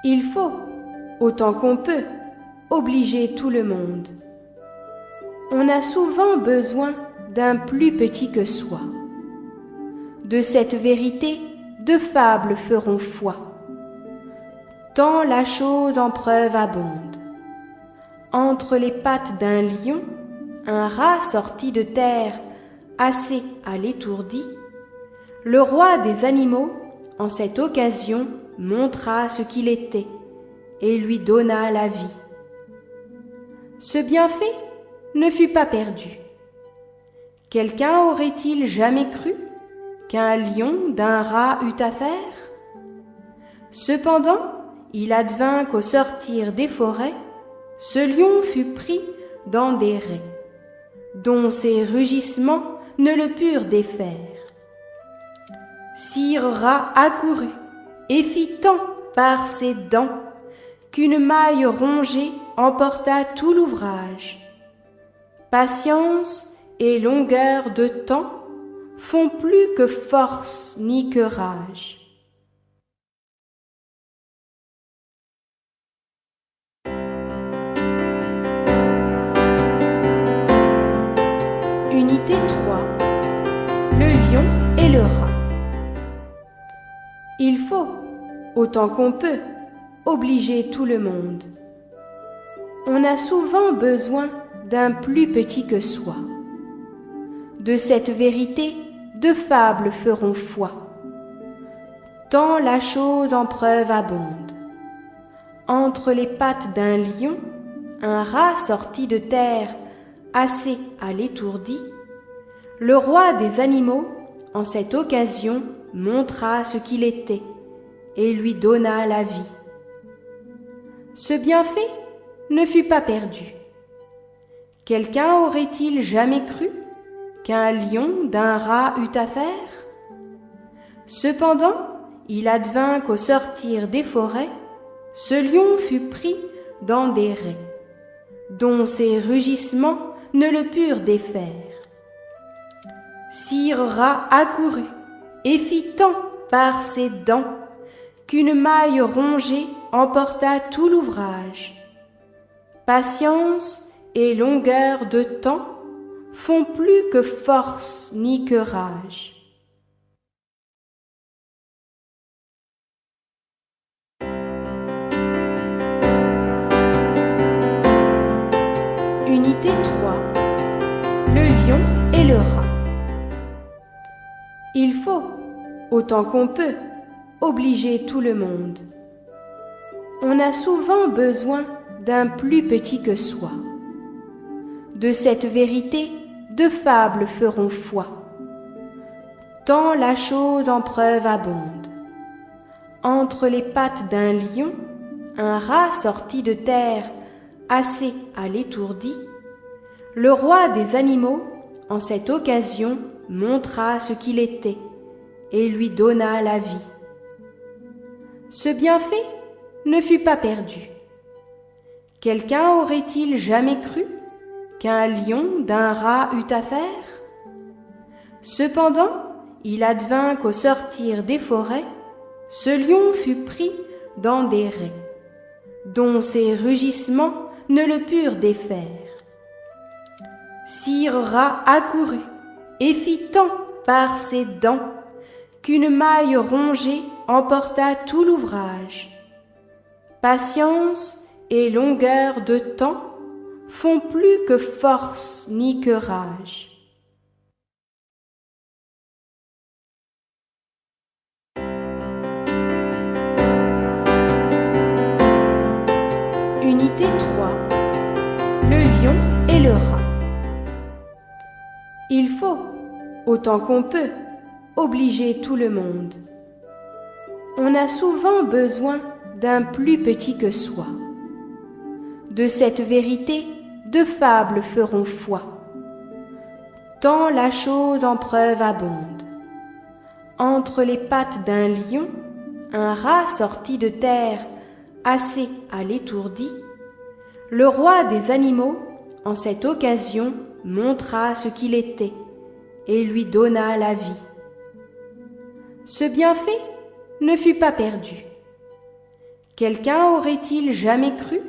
Il faut, autant qu'on peut, obliger tout le monde. On a souvent besoin d'un plus petit que soi. De cette vérité, deux fables feront foi. Tant la chose en preuve abonde. Entre les pattes d'un lion, un rat sorti de terre, assez à l'étourdi, le roi des animaux, en cette occasion, montra ce qu'il était et lui donna la vie. Ce bienfait ne fut pas perdu. Quelqu'un aurait-il jamais cru qu'un lion d'un rat eût affaire? Cependant, il advint qu'au sortir des forêts, ce lion fut pris dans des rets, dont ses rugissements ne le purent défaire. Sire Rat accourut et fit tant par ses dents qu'une maille rongée emporta tout l'ouvrage. Patience et longueur de temps font plus que force ni que rage. Unité 3. Le lion et le rat. Il faut, autant qu'on peut, obliger tout le monde. On a souvent besoin d'un plus petit que soi. De cette vérité, deux fables feront foi. Tant la chose en preuve abonde. Entre les pattes d'un lion, un rat sorti de terre, assez à l'étourdi, le roi des animaux, en cette occasion, montra ce qu'il était et lui donna la vie. Ce bienfait ne fut pas perdu. Quelqu'un aurait-il jamais cru qu'un lion d'un rat eût affaire? Cependant, il advint qu'au sortir des forêts, ce lion fut pris dans des rets, dont ses rugissements ne le purent défaire. Sire Rat accourut et fit tant par ses dents qu'une maille rongée emporta tout l'ouvrage. Patience et longueur de temps font plus que force ni que rage. Unité 3. Le lion et le rat. Il faut, autant qu'on peut, obliger tout le monde. On a souvent besoin d'un plus petit que soi. De cette vérité, deux fables feront foi. Tant la chose en preuve abonde. Entre les pattes d'un lion, un rat sorti de terre, assez à l'étourdi, le roi des animaux, en cette occasion, montra ce qu'il était et lui donna la vie. Ce bienfait ne fut pas perdu. Quelqu'un aurait-il jamais cru qu'un lion d'un rat eût affaire? Cependant, il advint qu'au sortir des forêts, ce lion fut pris dans des rets, dont ses rugissements ne le purent défaire. Sire Rat accourut et fit tant par ses dents qu'une maille rongée emporta tout l'ouvrage. Patience et longueur de temps font plus que force ni que rage. Unité 3. Le lion et le rat. Il faut, autant qu'on peut, obliger tout le monde. On a souvent besoin d'un plus petit que soi. De cette vérité, deux fables feront foi. Tant la chose en preuve abonde. Entre les pattes d'un lion, un rat sorti de terre, assez à l'étourdi, le roi des animaux, en cette occasion, montra ce qu'il était et lui donna la vie. Ce bienfait ne fut pas perdu. Quelqu'un aurait-il jamais cru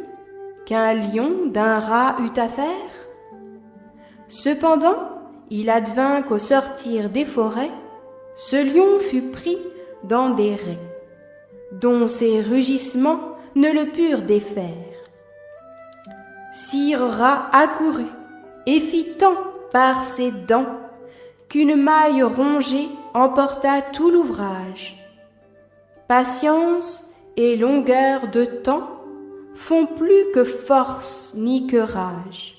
qu'un lion d'un rat eût affaire? Cependant, il advint qu'au sortir des forêts, ce lion fut pris dans des rets, dont ses rugissements ne le purent défaire. Sire Rat accourut et fit tant par ses dents qu'une maille rongée emporta tout l'ouvrage. Patience et longueur de temps font plus que force ni que rage.